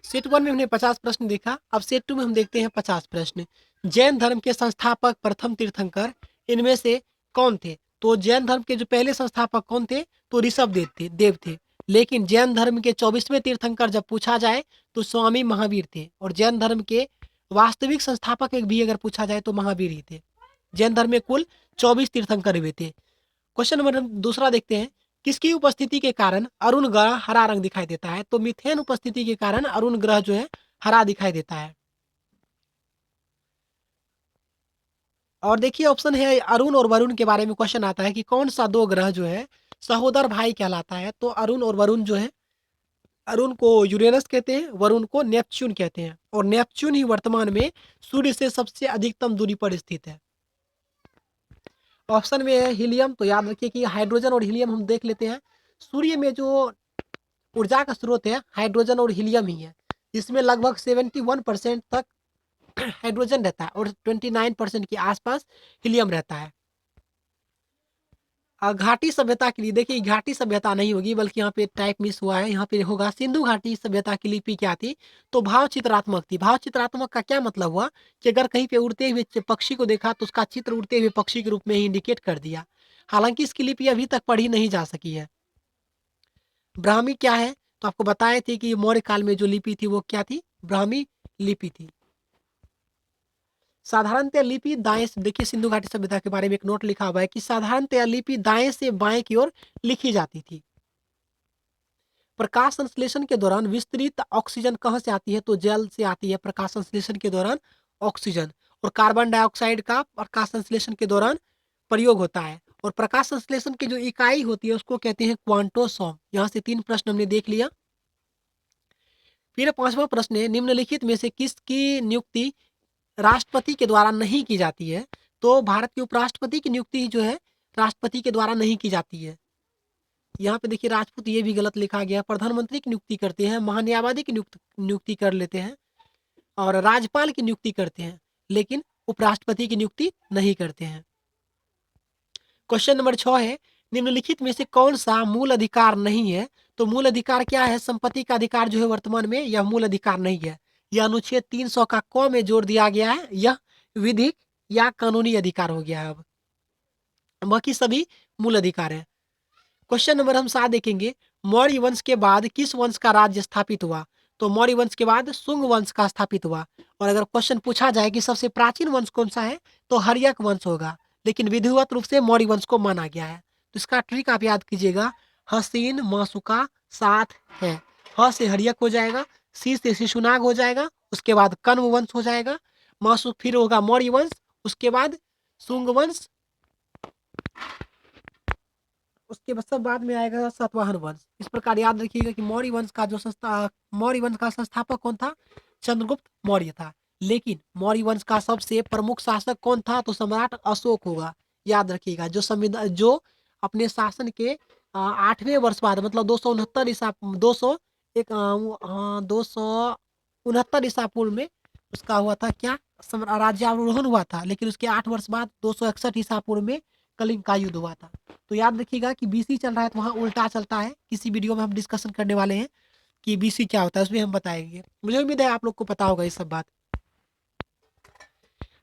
Set 1 में हमने 50 प्रश्न देखा। अब सेट 2 में हम देखते हैं 50 प्रश्न। जैन धर्म के संस्थापक प्रथम तीर्थंकर इनमें से कौन थे? तो जैन धर्म के जो पहले संस्थापक कौन थे? तो ऋषभ देव थे। लेकिन जैन धर्म के 24वें तीर्थंकर जब पूछा जाए तो स्वामी महावीर थे। और जैन धर्म के वास्तविक संस्थापक एक भी अगर पूछा जाए तो महावीर ही थे। जैन धर्म में कुल 24 तीर्थंकर हुए थे। क्वेश्चन नंबर हम दूसरा देखते हैं। किसकी उपस्थिति के कारण अरुण ग्रह हरा रंग दिखाई देता है? तो मीथेन उपस्थिति के कारण अरुण ग्रह जो है हरा दिखाई देता है। और देखिए ऑप्शन है अरुण और वरुण के बारे में क्वेश्चन आता है कि कौन सा दो ग्रह जो है सहोदर भाई कहलाता है? तो अरुण और वरुण जो है, अरुण को यूरेनस कहते हैं, वरुण को नेपच्यून कहते हैं। और नेपच्यून ही वर्तमान में सूर्य से सबसे अधिकतम दूरी पर स्थित है। ऑप्शन में है हीलियम। तो याद रखिए कि हाइड्रोजन और हीलियम हम देख लेते हैं। सूर्य में जो ऊर्जा का स्रोत है हाइड्रोजन और हीलियम ही है, जिसमें लगभग 71% तक हाइड्रोजन रहता है और 29% के आसपास हीलियम रहता है। घाटी सभ्यता के लिए देखिए, घाटी सभ्यता नहीं होगी बल्कि यहाँ पे टाइप मिस हुआ है। यहाँ पे होगा सिंधु घाटी सभ्यता की लिपि क्या थी? तो भाव चित्रात्मक थी। भाव चित्रात्मक का क्या मतलब हुआ कि अगर कहीं पे उड़ते हुए पक्षी को देखा तो उसका चित्र उड़ते हुए पक्षी के रूप में ही इंडिकेट कर दिया। हालांकि इसकी लिपि अभी तक पढ़ी नहीं जा सकी है। ब्राह्मी क्या है? तो आपको बताए थे कि मौर्य काल में जो लिपि थी वो क्या थी? ब्राह्मी लिपि थी। साधारणतः लिपि दाएं से, देखिए सिंधु घाटी सभ्यता के बारे में एक नोट लिखा हुआ है कि साधारणतः लिपि दाएं से बाएं की ओर लिखी जाती थी। प्रकाश संश्लेषण के दौरान विस्तृत ऑक्सीजन कहाँ से आती है? तो जल से आती है प्रकाश संश्लेषण के दौरान ऑक्सीजन। और कार्बन डाइऑक्साइड का प्रकाश संश्लेषण के दौरान प्रयोग होता है। और प्रकाश संश्लेषण की जो इकाई होती है उसको कहते हैं क्वांटोसॉम। यहाँ से 3 प्रश्न हमने देख लिया। फिर 5वां प्रश्न है, निम्नलिखित में से किसकी नियुक्ति राष्ट्रपति के द्वारा नहीं की जाती है? तो भारत के उपराष्ट्रपति की नियुक्ति जो है राष्ट्रपति के द्वारा नहीं की जाती है। यहाँ पे देखिए राजपूत ये भी गलत लिखा गया। प्रधानमंत्री की नियुक्ति करते हैं, महान्यायवादी की नियुक्ति कर लेते हैं और राज्यपाल की नियुक्ति करते हैं, लेकिन उपराष्ट्रपति की नियुक्ति नहीं करते हैं। क्वेश्चन नंबर 6 है, निम्नलिखित में से कौन सा मूल अधिकार नहीं है? तो मूल अधिकार क्या है? संपत्ति का अधिकार जो है वर्तमान में यह मूल अधिकार नहीं है। यह अनुच्छेद 300 का क में जोड़ दिया गया है। यह विधिक या कानूनी अधिकार हो गया है। अब बाकी सभी मूल अधिकार है। क्वेश्चन नंबर हम 7 देखेंगे। मौर्य वंश के बाद किस वंश का राज्य स्थापित हुआ? तो मौर्य वंश के बाद शुंग वंश का स्थापित हुआ। और अगर क्वेश्चन पूछा जाए कि सबसे प्राचीन वंश कौन सा है तो हर्यक वंश होगा, लेकिन विधिवत रूप से मौर्य वंश को माना गया है। तो इसका ट्रिक आप याद कीजिएगा, हसीन मासुका साथ है। ह से हर्यक हो जाएगा, सी से शिशुनाग हो जाएगा, उसके बाद कण्व वंश हो जाएगा, मासुक फिर होगा मौर्य वंश, उसके बाद शुंग वंश, उसके सब बाद में आएगा सातवाहन वंश। इस प्रकार याद रखिएगा कि मौर्य वंश का संस्थापक कौन था? चंद्रगुप्त मौर्य था। लेकिन मौर्य वंश का सबसे प्रमुख शासक कौन था? तो सम्राट अशोक होगा। याद रखिएगा जो संविधान जो अपने शासन के 8वें वर्ष बाद मतलब 269 ईसा पूर्व में उसका हुआ था क्या? राज्यारोहण हुआ था। लेकिन उसके 8 वर्ष बाद 261 ईसा पूर्व में कलिंग का युद्ध हुआ था। तो याद रखिएगा कि बीसी चल रहा है तो वहाँ उल्टा चलता है। किसी वीडियो में हम डिस्कशन करने वाले हैं कि बीसी क्या होता है, उसमें हम बताएंगे। मुझे उम्मीद है आप लोग को पता होगा ये सब बात।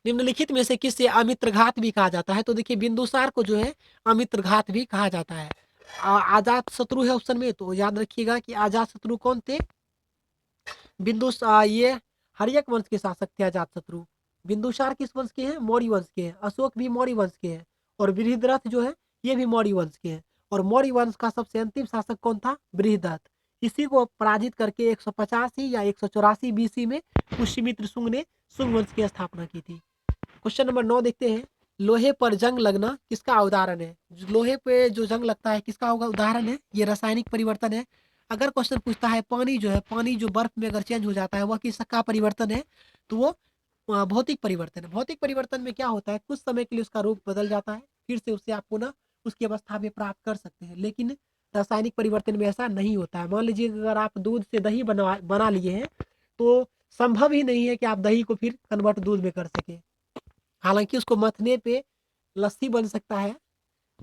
निम्नलिखित में से किससे अमित्रघात भी कहा जाता है? तो देखिए बिंदुसार को जो है अमित्रघात भी कहा जाता है। आजाद शत्रु है ऑप्शन में, तो याद रखिएगा कि आजाद शत्रु कौन थे? ये हर्यक वंश के शासक थे आजाद शत्रु। बिंदुसार किस वंश के हैं? मौर्य वंश के हैं। अशोक भी मौर्य वंश के हैं। और बृहद्रथ जो है ये भी मौर्य वंश के हैं। और मौर्य वंश का सबसे अंतिम शासक कौन था? बृहद्रथ। इसी को पराजित करके 185 या 184 बीसी में पुष्यमित्र शुंग ने शुंग वंश की स्थापना की थी। क्वेश्चन नंबर 9 देखते हैं। लोहे पर जंग लगना किसका उदाहरण है? लोहे पे जो जंग लगता है किसका होगा उदाहरण है? ये रासायनिक परिवर्तन है। अगर क्वेश्चन पूछता है पानी जो बर्फ में अगर चेंज हो जाता है वह किसका परिवर्तन है? तो वो भौतिक परिवर्तन है। भौतिक परिवर्तन में क्या होता है, कुछ समय के लिए उसका रूप बदल जाता है, फिर से उससे आप पुनः उसकी अवस्था में प्राप्त कर सकते हैं। लेकिन रासायनिक परिवर्तन में ऐसा नहीं होता है। मान लीजिए अगर आप दूध से दही बना लिए हैं तो संभव ही नहीं है कि आप दही को फिर कन्वर्ट दूध में कर सके। हालांकि उसको मथने पे लस्सी बन सकता है,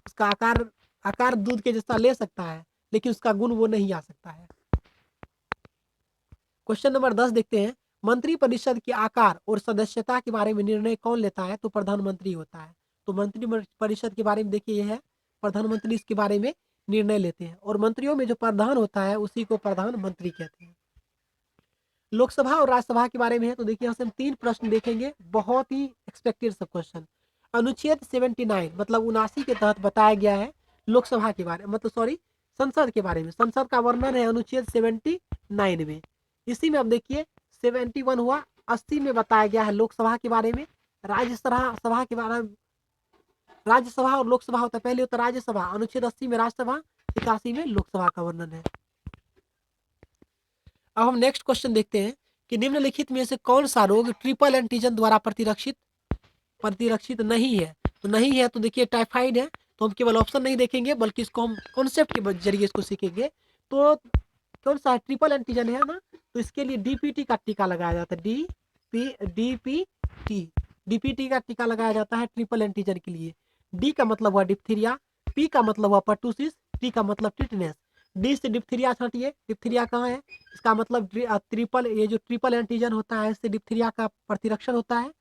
उसका आकार आकार दूध के जैसा ले सकता है, लेकिन उसका गुण वो नहीं आ सकता है। क्वेश्चन नंबर 10 देखते हैं। मंत्री परिषद के आकार और सदस्यता के बारे में निर्णय कौन लेता है? तो प्रधानमंत्री होता है। तो मंत्री परिषद के बारे में देखिए ये है, प्रधानमंत्री इसके बारे में निर्णय लेते हैं और मंत्रियों में जो प्रधान होता है उसी को प्रधानमंत्री कहते हैं। लोकसभा और राज्यसभा के बारे में है तो देखिए यहाँ से हम 3 प्रश्न देखेंगे, बहुत ही एक्सपेक्टेड सब क्वेश्चन। अनुच्छेद 79 मतलब 79 के तहत बताया गया है लोकसभा के बारे में, मतलब सॉरी संसद के बारे में। संसद का वर्णन है अनुच्छेद 79 में। इसी में अब देखिए 71 हुआ, 80 में बताया गया है लोकसभा के बारे में। राज्यसभा के बारे में, राज्यसभा और लोकसभा होता है, पहले होता है राज्यसभा, अनुच्छेद 80 में राज्यसभा, 81 में लोकसभा का वर्णन है। अब हम नेक्स्ट क्वेश्चन देखते हैं कि निम्नलिखित में से कौन सा रोग ट्रिपल एंटीजन द्वारा प्रतिरक्षित नहीं है? तो नहीं है तो देखिए टाइफाइड है, तो हम केवल ऑप्शन नहीं देखेंगे बल्कि इसको हम कॉन्सेप्ट के जरिए इसको सीखेंगे। तो कौन सा ट्रिपल एंटीजन है ना, तो इसके लिए डीपीटी का टीका लगाया जाता है। डीपीटी का टीका लगाया जाता है ट्रिपल एंटीजन के लिए। डी का मतलब हुआ डिप्थीरिया, पी का मतलब हुआ पर्टूसिस, टी का मतलब टिटनेस। डी से डिप्थीरिया छाटिए, डिप्थीरिया कहाँ है? इसका मतलब ट्रिपल, ये जो ट्रिपल एंटीजन होता है इससे डिप्थीरिया का प्रतिरक्षण होता है।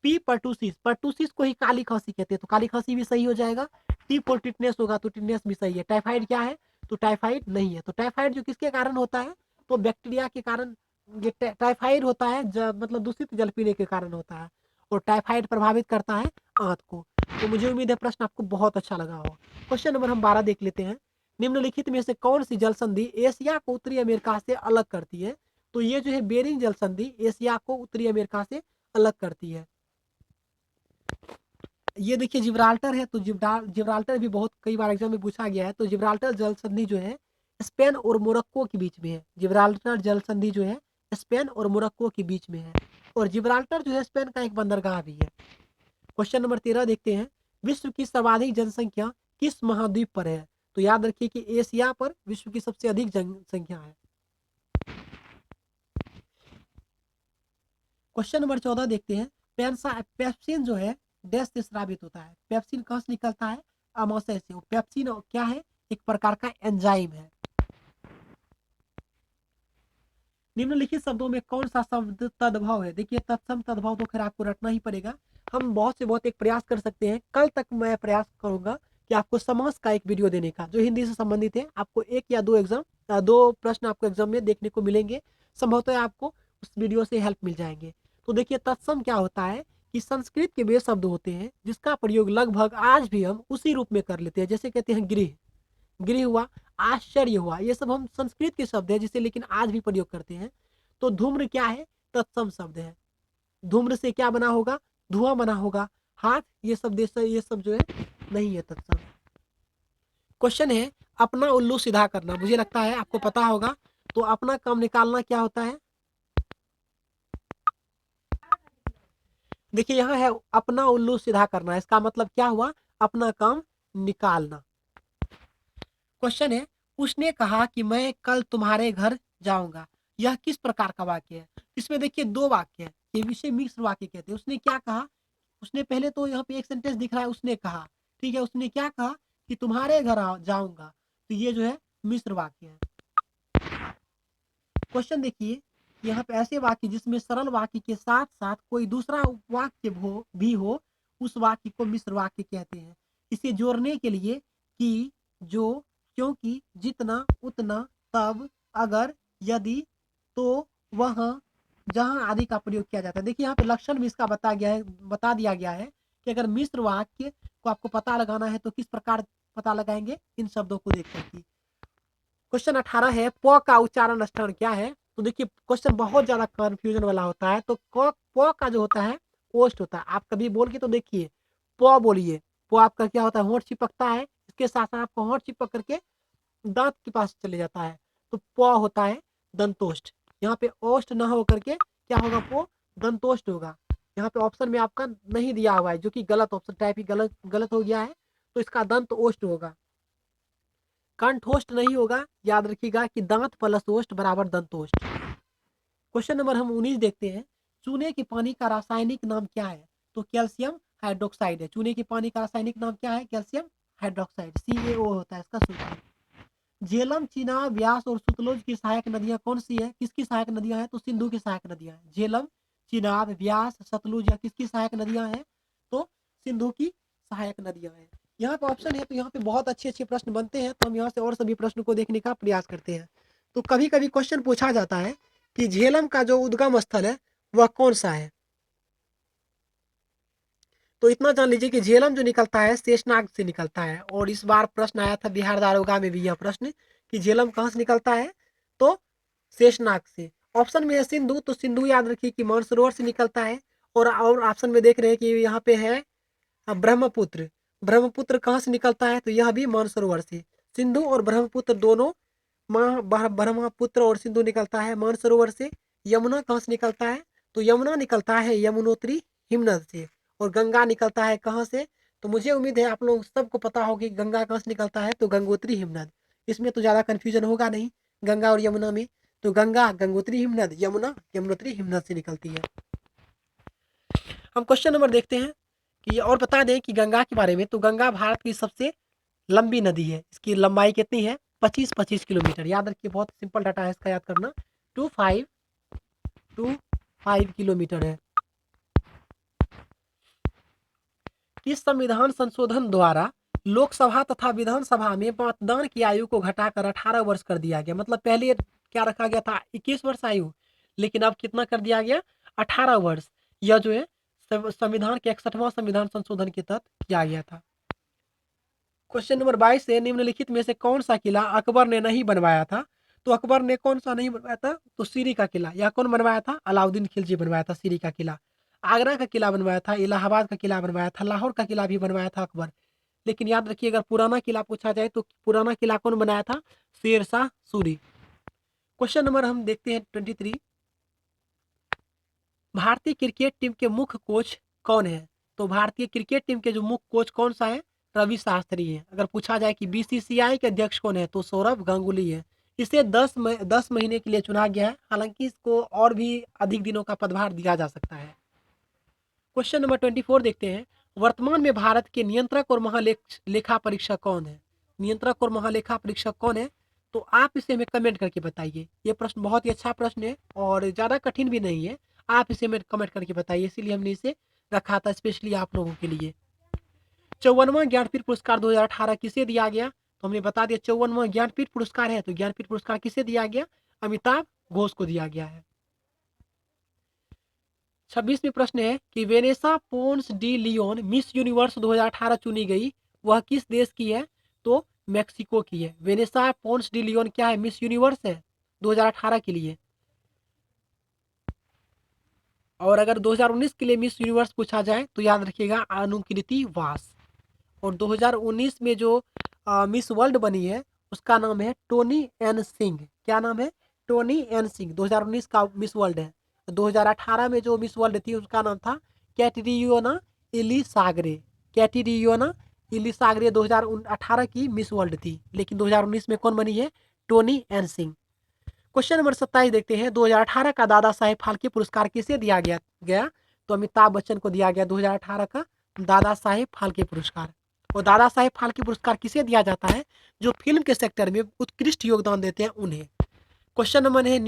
पी पर्टूसिस, पर्टूसिस को ही काली खांसी कहते हैं, तो काली खांसी भी सही हो जाएगा। टी फॉर टिटनेस होगा तो टिटनेस भी सही है। टाइफाइड क्या है? तो टाइफाइड नहीं है। तो टाइफाइड जो किसके कारण होता है? तो बैक्टीरिया के कारण ये टाइफाइड होता है, मतलब दूषित जल पीने के कारण होता है। और टाइफाइड प्रभावित करता है आंत को। तो मुझे उम्मीद है प्रश्न आपको बहुत अच्छा लगा हो। क्वेश्चन नंबर हम 12 देख लेते हैं। निम्नलिखित में से कौन सी जल संधि एशिया को उत्तरी अमेरिका से अलग करती है? तो ये जो है बेरिंग जल संधि एशिया को उत्तरी अमेरिका से अलग करती है। ये देखिए जिब्राल्टर है, तो जिब्राल्टर भी बहुत कई बार एग्जाम में पूछा गया है। तो जिब्राल्टर जल संधि जो है स्पेन और मोरक्को के बीच में है। जिब्राल्टर जल संधि जो है स्पेन और मोरक्को के बीच में है। और जिब्राल्टर जो है स्पेन का एक बंदरगाह भी है। क्वेश्चन नंबर 13 देखते हैं। विश्व की सर्वाधिक जनसंख्या किस महाद्वीप पर है? तो याद रखिए कि एशिया पर विश्व की सबसे अधिक जनसंख्या है। क्वेश्चन नंबर 14 देखते हैं। पेप्सिन जो है डैश से स्रावित होता है। पेप्सिन कहाँ से निकलता है? अमाशय से। पेप्सिन क्या है? एक प्रकार का एंजाइम है। निम्नलिखित शब्दों में कौन सा शब्द तद्भव है? देखिए तत्सम तद्भव तो खैर आपको रटना ही पड़ेगा। हम बहुत से बहुत एक प्रयास कर सकते हैं। कल तक मैं प्रयास करूंगा कि आपको समास का एक वीडियो देने का, जो हिंदी से संबंधित है। आपको 1 या 2 प्रश्न आपको एग्जाम में देखने को मिलेंगे। संभवतः आपको उस वीडियो से हेल्प मिल जाएंगे। तो देखिए तत्सम क्या होता है कि संस्कृत के वे शब्द होते हैं जिसका प्रयोग लगभग आज भी हम उसी रूप में कर लेते हैं। जैसे कहते हैं गृह, गृह हुआ, आश्चर्य हुआ, ये सब हम संस्कृत के शब्द है जिसे लेकिन आज भी प्रयोग करते हैं। तो धूम्र क्या है? तत्सम शब्द है। धूम्र से क्या बना होगा? धुआं बना होगा। हाथ, ये सब जो है नहीं है तत्सम। क्वेश्चन है अपना उल्लू सीधा करना, मुझे लगता है आपको पता होगा। तो अपना काम निकालना क्या होता है? देखिए यहाँ है अपना उल्लू सीधा करना, इसका मतलब क्या हुआ? अपना काम निकालना। क्वेश्चन है उसने कहा कि मैं कल तुम्हारे घर जाऊंगा, यह किस प्रकार का वाक्य है? इसमें देखिए 2 वाक्य है, ये विषय मिश्र वाक्य कहते हैं। उसने क्या कहा? उसने पहले तो यहाँ पे एक सेंटेंस दिख रहा है उसने कहा, ठीक है। उसने क्या कहा? कि तुम्हारे घर जाऊंगा, तो ये जो है मिश्र वाक्य है। क्वेश्चन देखिए यहाँ पे ऐसे वाक्य जिसमें सरल वाक्य के साथ साथ कोई दूसरा वाक्य भी हो, उस वाक्य को मिश्र वाक्य कहते हैं। इसे जोड़ने के लिए कि, जो, क्योंकि, जितना, उतना, तब, अगर, यदि, तो, वह, जहां आदि का प्रयोग किया जाता है। देखिए यहाँ पे लक्षण भी इसका बता दिया गया है कि अगर मिश्र वाक्य को आपको पता लगाना है तो किस प्रकार पता लगाएंगे? इन शब्दों को देख करके। क्वेश्चन 18 है प का उच्चारण स्थान क्या है? तो देखिए क्वेश्चन बहुत ज्यादा कंफ्यूजन वाला होता है। तो प का जो होता है ओष्ठ होता है। आप कभी बोल के तो देखिए, प बोलिए, प आपका क्या होता है? होंठ चिपकता है, इसके साथ साथ आपका होंठ चिपक करके दांत के पास चले जाता है। तो प होता है दंतोष्ठ। यहाँ पे ओष्ठ ना हो करके क्या होगा? प दंतोष्ठ होगा। यहाँ पे ऑप्शन में आपका नहीं दिया हुआ है, जो कि गलत ऑप्शन, टाइपिंग गलत हो गया है। तो इसका दंत ओष्ठ होगा, कंठोष्ठ नहीं होगा। याद रखिएगा कि दांत प्लस ओष्ठ बराबर दंतोष्ठ। क्वेश्चन नंबर हम 19 देखते हैं। चूने के पानी का रासायनिक नाम क्या है? तो कैल्शियम हाइड्रोक्साइड है। चूने के पानी का रासायनिक नाम क्या है? कैल्शियम हाइड्रोक्साइड, CaO होता है इसका सूत्र। झेलम, चिनाब, व्यास और सतलुज की सहायक नदियां कौन सी है? किसकी सहायक नदियां हैं? तो सिंधु की सहायक नदियां हैं। झेलम, चिनाब, व्यास, सतलुज या किसकी सहायक नदियां हैं? तो सिंधु की सहायक नदियां हैं। यहाँ पे ऑप्शन है, तो यहाँ पे बहुत अच्छे अच्छे प्रश्न बनते हैं, तो हम यहाँ से और सभी प्रश्न को देखने का प्रयास करते हैं। तो कभी कभी क्वेश्चन पूछा जाता है कि झेलम का जो उद्गम स्थल है वह कौन सा है? तो इतना जान लीजिए कि झेलम जो निकलता है शेषनाग से निकलता है, और इस बार प्रश्न आया था बिहार दारोगा में भी यह प्रश्न कि झेलम कहाँ से निकलता है? तो शेषनाग से। ऑप्शन में है सिंधु, तो सिंधु याद रखिए कि मानसरोवर से निकलता है। और ऑप्शन में देख रहे हैं कि यहाँ पे है ब्रह्मपुत्र। ब्रह्मपुत्र कहाँ से निकलता है? तो यह भी मानसरोवर से। सिंधु और ब्रह्मपुत्र दोनों, ब्रह्मपुत्र और सिंधु निकलता है मानसरोवर से। यमुना कहाँ से निकलता है? तो यमुना निकलता है यमुनोत्री हिमनद से। और गंगा निकलता है कहाँ से? तो मुझे उम्मीद है आप लोग सबको पता होगी गंगा कहाँ से निकलता है, तो गंगोत्री हिमनद। इसमें तो ज्यादा कंफ्यूजन होगा नहीं गंगा और यमुना में। तो गंगा गंगोत्री हिमनद, यमुना यमुनोत्री हिमनद से निकलती है। हम क्वेश्चन नंबर देखते हैं कि और बता दें कि गंगा के बारे में, तो गंगा भारत की सबसे लंबी नदी है। इसकी लंबाई कितनी है? 25 किलोमीटर। याद रखिए, बहुत सिंपल डाटा है इसका याद करना। 25 किलोमीटर है। इस संविधान संशोधन द्वारा लोकसभा तथा विधानसभा में मतदान की आयु को घटाकर 18 वर्ष कर दिया गया। मतलब पहले क्या रखा गया था? 21 वर्ष आयु, लेकिन अब कितना कर दिया गया? 18 वर्ष। यह जो है संविधान के 61वां संविधान संशोधन के तहत किया गया था। क्वेश्चन नंबर 22 है, निम्नलिखित में से कौन सा किला अकबर ने नहीं बनवाया था? तो अकबर ने कौन सा नहीं बनवाया था? तो सीरी का किला। यह कौन बनवाया था? अलाउद्दीन खिलजी बनवाया था सीरी का किला। आगरा का किला बनवाया था, इलाहाबाद का किला बनवाया था, लाहौर का किला भी बनवाया था अकबर। लेकिन याद रखिए, अगर पुराना किला पूछा जाए तो पुराना किला कौन बनाया था? शेर शाह सूरी। क्वेश्चन नंबर हम देखते हैं 23। भारतीय क्रिकेट टीम के मुख्य कोच कौन है? तो भारतीय क्रिकेट टीम के जो मुख्य कोच कौन सा है? रवि शास्त्री है। अगर पूछा जाए कि बीसीसीआई के अध्यक्ष कौन है, तो सौरभ गांगुली है। इसे 10 महीने के लिए चुना गया है, हालांकि इसको और भी अधिक दिनों का पदभार दिया जा सकता है। क्वेश्चन नंबर 24 देखते हैं। वर्तमान में भारत के नियंत्रक और महालेखा परीक्षक कौन है? नियंत्रक और महालेखा परीक्षक कौन है? तो आप इसे हमें कमेंट करके बताइए। ये प्रश्न बहुत ही अच्छा प्रश्न है और ज़्यादा कठिन भी नहीं है। आप इसे हमें कमेंट करके बताइए, इसीलिए हमने इसे रखा था स्पेशली आप लोगों के लिए। 54वां ज्ञानपीठ पुरस्कार 2018 किसे दिया गया? तो हमने बता दिया 54वां ज्ञानपीठ पुरस्कार है, तो ज्ञानपीठ पुरस्कार किसे दिया गया? अमिताभ घोष को दिया गया है। 26वें प्रश्न है कि Vanessa Ponce de Leon Miss Universe 2018 चुनी गई, वह किस देश की है? तो मैक्सिको की है। वेनेसा पोन्स डी लियोन क्या है? मिस यूनिवर्स है 2018 के लिए। और अगर 2019 के लिए मिस यूनिवर्स पूछा जाए तो याद रखिएगा अनुकृति वास। और 2019 में जो मिस वर्ल्ड बनी है उसका नाम है टोनी एन सिंह। क्या नाम है? टोनी एन सिंह 2019 का मिस वर्ल्ड है। 2018 में जो मिस वर्ल्ड थी उसका नाम था कैटरियोना इलिसाग्रे। कैटरियोना इलिसाग्रे 2018 की मिस वर्ल्ड थी, लेकिन 2019 में कौन बनी है? Tony N Singh. Question number 27 देखते हैं। 2018 का दादा साहेब फाल्के पुरस्कार किसे दिया गया? तो अमिताभ बच्चन को दिया गया 2018 का दादा साहेब फाल्के पुरस्कार। और दादा साहेब फाल्के पुरस्कार किसे दिया जाता है? जो फिल्म के सेक्टर में उत्कृष्ट योगदान देते हैं उन्हें। क्वेश्चन नंबर है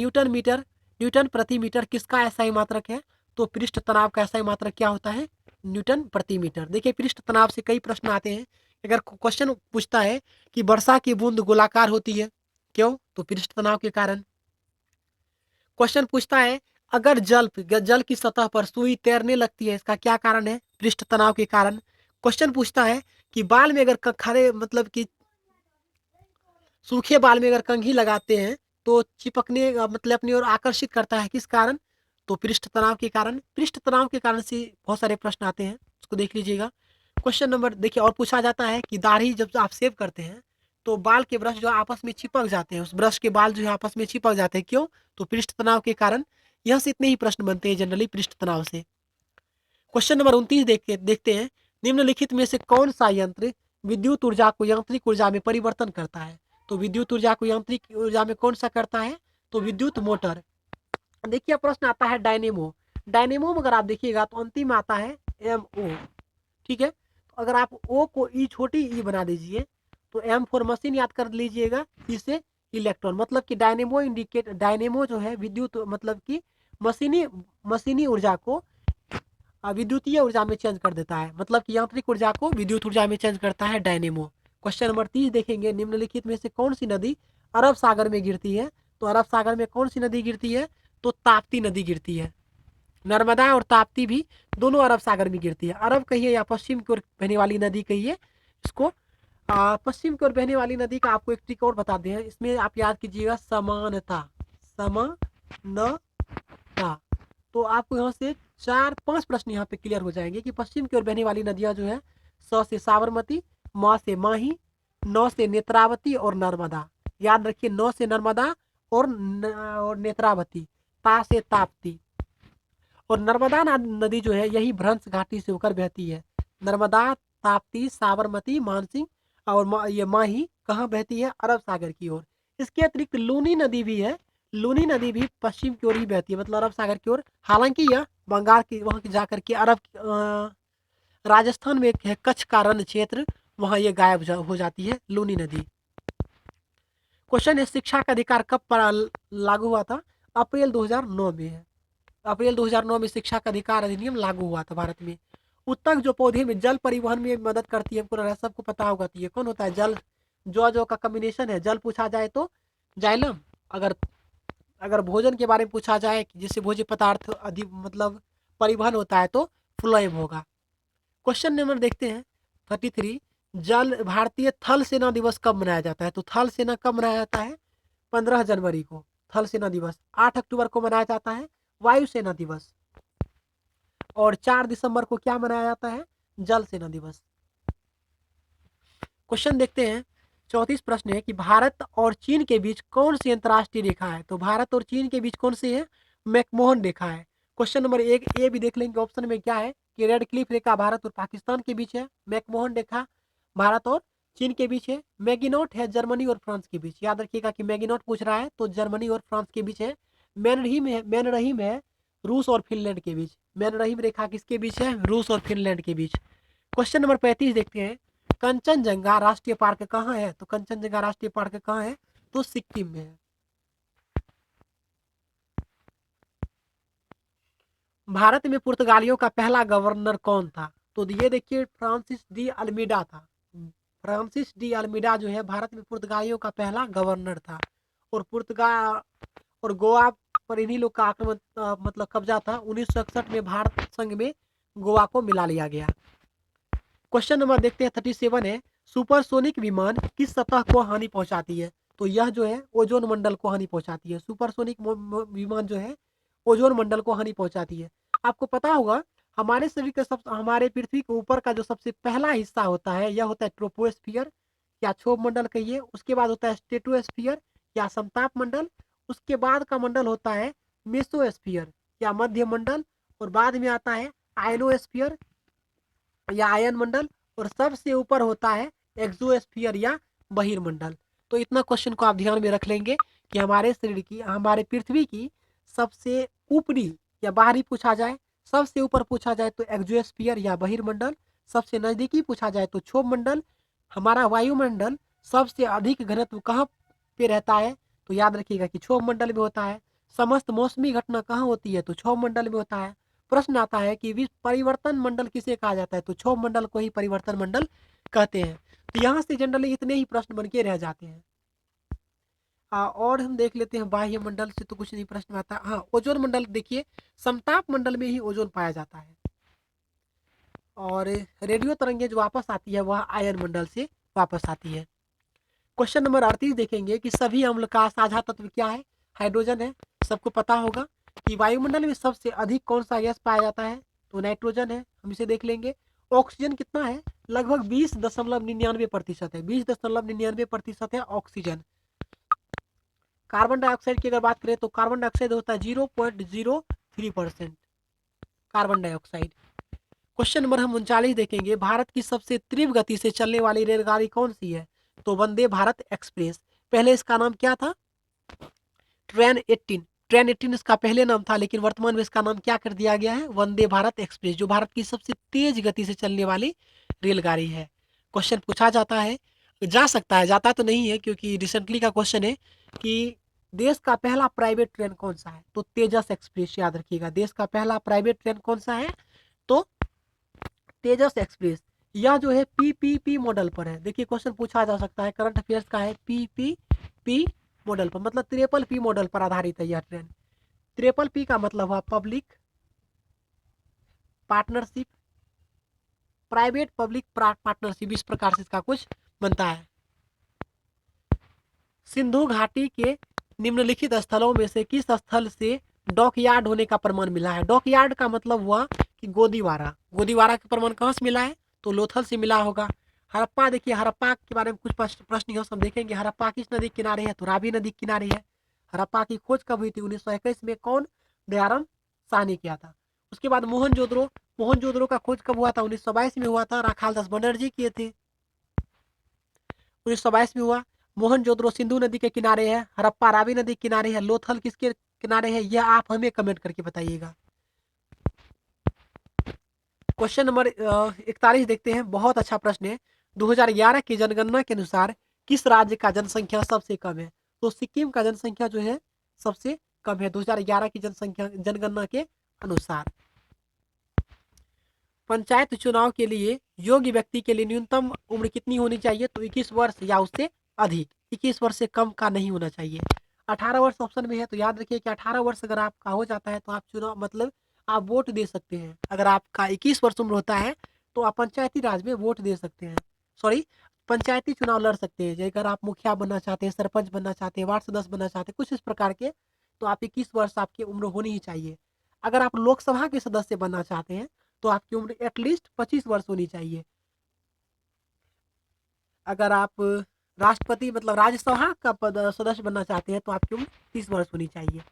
न्यूटन प्रति मीटर किसका ऐसा मात्रक है? तो पृष्ठ तनाव का ऐसा मात्रक क्या होता है? न्यूटन प्रति मीटर। देखिए, पृष्ठ तनाव से कई प्रश्न आते हैं। अगर क्वेश्चन पूछता है कि वर्षा की बूंद गोलाकार होती है, क्यों? तो पृष्ठ तनाव के कारण। क्वेश्चन पूछता है अगर जल की सतह पर सुई तैरने लगती है, इसका क्या कारण है? पृष्ठ तनाव के कारण। क्वेश्चन पूछता है कि बाल में अगर खड़े मतलब कि सूखे बाल में अगर कंघी लगाते हैं तो चिपकने मतलब अपनी ओर आकर्षित करता है, किस कारण? तो पृष्ठ तनाव के कारण। पृष्ठ तनाव के कारण से बहुत सारे प्रश्न आते हैं, उसको देख लीजिएगा। क्वेश्चन नंबर देखिए, और पूछा जाता है कि दाढ़ी जब आप सेव करते हैं तो बाल के ब्रश जो आपस में चिपक जाते हैं, उस ब्रश के बाल जो है आपस में चिपक जाते हैं, क्यों? तो पृष्ठ तनाव के कारण। यह से इतने ही प्रश्न बनते हैं जनरली पृष्ठ तनाव से। क्वेश्चन नंबर 29 देखते हैं। निम्नलिखित में से कौन सा यंत्र विद्युत ऊर्जा को यांत्रिक ऊर्जा में परिवर्तन करता है? तो विद्युत ऊर्जा को यांत्रिक ऊर्जा में कौन सा करता है? तो विद्युत मोटर। देखिए, प्रश्न आता है डायनेमो। डायनेमो में अगर आप देखिएगा तो अंतिम आता है एम ओ। ठीक है, तो अगर आप ओ को ई छोटी ई बना दीजिए तो एम फॉर मशीन याद कर लीजिएगा, इसे इलेक्ट्रॉन, मतलब कि डायनेमो जो है विद्युत, मतलब कि मशीनी मशीनी ऊर्जा को विद्युतीय ऊर्जा में चेंज कर देता है, मतलब कि यांत्रिक ऊर्जा को विद्युत ऊर्जा में चेंज करता है डायनेमो। क्वेश्चन नंबर 30 देखेंगे, निम्नलिखित में से कौन सी नदी अरब सागर में गिरती है? तो अरब सागर में कौन सी नदी गिरती है? तो ताप्ती नदी गिरती है। नर्मदा और ताप्ती भी दोनों अरब सागर में गिरती है। अरब कहिए या पश्चिम की ओर बहने वाली नदी कहिए इसको। पश्चिम की ओर बहने वाली नदी का आपको एक ट्रिक और बताते हैं, इसमें आप याद कीजिएगा समानता, समानता। तो आपको यहाँ से 4-5 प्रश्न यहाँ पे क्लियर हो जाएंगे कि पश्चिम की ओर बहने वाली नदियाँ जो है, स से साबरमती, म से माही, न से नेत्रावती और नर्मदा। याद रखिए, न से नर्मदा और नेत्रावती, ता से ताप्ती। और नर्मदा नदी जो है यही भ्रंश घाटी से होकर बहती है। नर्मदा, ताप्ती, साबरमती, मानसिंह और ये माही कहाँ बहती है? अरब सागर की ओर। इसके अतिरिक्त लूनी नदी भी है, लूनी नदी भी पश्चिम की ओर ही बहती है, मतलब अरब सागर की ओर। हालांकि यह बंगाल की वहाँ की जाकर के राजस्थान में एक है कच्छ का रण क्षेत्र, वहाँ ये गायब हो जाती है लूनी नदी। क्वेश्चन है, शिक्षा का अधिकार कब लागू हुआ था? अप्रैल 2009 में है। अप्रैल 2009 में शिक्षा का अधिकार अधिनियम लागू हुआ था भारत में। उत्तक जो पौधे में जल परिवहन में मदद करती है, हमको सबको पता होगा। तो ये कौन होता है? जल, जो का कॉम्बिनेशन है। जल पूछा जाए तो जाइलम, अगर अगर भोजन के बारे में पूछा जाए जिससे भोज्य पदार्थ अधिक मतलब परिवहन होता है तो फ्लोएम होगा। क्वेश्चन नंबर देखते हैं 33, जल भारतीय थल सेना दिवस कब मनाया जाता है? तो थल सेना कब मनाया जाता है? 15 जनवरी को थल सेना दिवस। 8 अक्टूबर को मनाया जाता है वायुसेना दिवस। और 4 दिसंबर को क्या मनाया जाता है? जल सेना दिवस। क्वेश्चन देखते हैं 34 प्रश्न है कि भारत और चीन के बीच कौन सी अंतरराष्ट्रीय रेखा है? तो भारत और चीन के बीच कौन सी है? मैकमोहन रेखा है। क्वेश्चन नंबर 1 ए भी देख लेंगे, ऑप्शन में क्या है कि रेड क्लिफ रेखा भारत और पाकिस्तान के बीच है। मैकमोहन रेखा भारत और चीन के बीच है। मैगिनोट है जर्मनी और फ्रांस के बीच। याद रखिएगा कि मैगिनोट पूछ रहा है तो जर्मनी और फ्रांस के बीच है। मैनरहीम है रूस और फिनलैंड के बीच। मैनरहीम रेखा किसके बीच है? रूस और फिनलैंड के बीच। क्वेश्चन नंबर 35 देखते हैं, कंचनजंगा राष्ट्रीय पार्क कहाँ है? तो कंचनजंगा राष्ट्रीय पार्क कहाँ है? तो सिक्किम में है। भारत में पुर्तगालियों का पहला गवर्नर कौन था? तो ये देखिए फ्रांसिस डी अल्मीडा था। फ्रांसिस डी अल्मीडा जो है भारत में पुर्तगालियों का पहला गवर्नर था। और पुर्तगाल और गोवा पर इन्हीं लोग का आक्रमण मतलब कब्जा था। 1961 में भारत संघ में गोवा को मिला लिया गया। क्वेश्चन नंबर देखते हैं 37 है, सुपरसोनिक विमान किस सतह को हानि पहुंचाती है? तो यह जो है ओजोन मंडल को हानि पहुंचाती है। सुपरसोनिक विमान जो है ओजोन मंडल को हानि पहुंचाती है। आपको पता होगा हमारे शरीर के हमारे पृथ्वी के ऊपर का जो सबसे पहला हिस्सा होता है यह होता है ट्रोपोस्फियर या क्षोभ मंडल कहिए। उसके बाद होता है स्ट्रेटोस्फियर या समताप मंडल। उसके बाद का मंडल होता है मेसोस्फियर या मध्य मंडल। और बाद में आता है आयनोस्फियर या आयन मंडल। और सबसे ऊपर होता है एक्सोस्फियर या बहिर्मंडल। तो इतना क्वेश्चन को आप ध्यान में रख लेंगे कि हमारे शरीर की, हमारे पृथ्वी की सबसे ऊपरी या बाहरी पूछा जाए, सबसे ऊपर पूछा जाए तो एक्सोस्फियर या बहिर्मंडल, सबसे नजदीकी पूछा जाए तो क्षोभ मंडल। हमारा वायुमंडल सबसे अधिक घनत्व कहाँ पे रहता है? तो याद रखिएगा कि क्षोभ मंडल में होता है। समस्त मौसमी घटना कहाँ होती है? तो क्षोभ मंडल में होता है। प्रश्न आता है कि परिवर्तन मंडल किसे कहा जाता है? तो क्षोभ मंडल को ही परिवर्तन मंडल कहते हैं। तो यहाँ से जनरली इतने ही प्रश्न बन के रह जाते हैं। और हम देख लेते हैं बाह्य मंडल से तो कुछ नहीं प्रश्न आता। हाँ, ओजोन मंडल देखिए, समताप मंडल में ही ओजोन पाया जाता है। और रेडियो तरंगे जो वापस आती है वह आयन मंडल से वापस आती है। क्वेश्चन नंबर 38 देखेंगे कि सभी अम्ल का साझा तत्व क्या है? हाइड्रोजन है। सबको पता होगा कि वायुमंडल में सबसे अधिक कौन सा गैस पाया जाता है? तो नाइट्रोजन है। हम इसे देख लेंगे। ऑक्सीजन कितना है? लगभग 20.99% है। 20.99% है ऑक्सीजन। कार्बन डाइऑक्साइड की अगर बात करें तो कार्बन डाइऑक्साइड होता है 0.03% कार्बन डाइऑक्साइड। क्वेश्चन नंबर हम 39 देखेंगे, भारत की सबसे तीव्र गति से चलने वाली रेलगाड़ी कौन सी है? तो वंदे भारत एक्सप्रेस। पहले इसका नाम क्या था? ट्रेन 18 इसका पहले नाम था, लेकिन वर्तमान में इसका नाम क्या कर दिया गया है? वंदे भारत एक्सप्रेस, जो भारत की सबसे तेज गति से चलने वाली रेलगाड़ी है। क्वेश्चन पूछा जाता है जा सकता है, जाता तो नहीं है क्योंकि रिसेंटली का क्वेश्चन है कि देश का पहला प्राइवेट ट्रेन कौन सा है, तो तेजस एक्सप्रेस, याद रखिएगा। देश का पहला प्राइवेट ट्रेन कौन सा है, तो तेजस एक्सप्रेस। यह जो है पीपीपी मॉडल पर है। देखिए क्वेश्चन पूछा जा सकता है, करंट अफेयर्स का है, पीपीपी मॉडल पर, मतलब ट्रिपल पी मॉडल पर आधारित है यह ट्रेन। ट्रिपल पी का मतलब हुआ public, partnership, private public partnership, इस प्रकार से इसका कुछ बनता है। सिंधु घाटी के निम्नलिखित स्थलों में से किस स्थल से डॉकयार्ड होने का प्रमाण मिला है। डॉकयार्ड का मतलब हुआ कि गोदीवारा। गोदीवारा का प्रमाण कहाँ से मिला है, तो लोथल से मिला होगा। हड़प्पा, देखिए हड़प्पा के बारे में कुछ प्रश्न यहाँ हम देखेंगे। हड़प्पा किस नदी के किनारे है, तो रावी नदी के किनारे है। हड़प्पा की खोज कब हुई थी, 1921 में। कौन, दयाराम शाह ने किया था। उसके बाद मोहनजोदड़ो, मोहनजोदड़ो का खोज कब हुआ था, 1922 में हुआ था, राखालदास बनर्जी किए थे, 1922 में हुआ। मोहनजोदड़ो सिंधु नदी के किनारे है, हड़प्पा रावी नदी के किनारे है, लोथल किसके किनारे है, यह आप हमें कमेंट करके बताइएगा। क्वेश्चन नंबर 41 देखते हैं, बहुत अच्छा प्रश्न है। 2011 की जनगणना के अनुसार किस राज्य का जनसंख्या सबसे कम है, तो सिक्किम का जनसंख्या जो है सबसे कम है 2011 की जनसंख्या जनगणना के अनुसार। पंचायत चुनाव के लिए योग्य व्यक्ति के लिए न्यूनतम उम्र कितनी होनी चाहिए, तो 21 वर्ष या उससे अधिक, 21 वर्ष से कम का नहीं होना चाहिए। 18 वर्ष ऑप्शन में है, तो याद रखिए कि 18 वर्ष अगर आपका हो जाता है तो आप चुनाव, मतलब आप वोट दे सकते हैं। अगर आपका 21 वर्ष उम्र होता है तो आप पंचायती राज में वोट दे सकते हैं, सॉरी, पंचायती चुनाव लड़ सकते हैं। अगर आप मुखिया बनना चाहते हैं, सरपंच बनना चाहते हैं, वार्ड सदस्य बनना चाहते हैं, कुछ इस प्रकार के, तो आप 21 वर्ष आपकी उम्र होनी ही चाहिए। अगर आप लोकसभा के सदस्य बनना चाहते हैं तो आपकी उम्र एटलीस्ट 25 वर्ष होनी चाहिए। अगर आप राष्ट्रपति, मतलब राज्यसभा का पद सदस्य बनना चाहते हैं तो आपकी उम्र 30 वर्ष होनी चाहिए।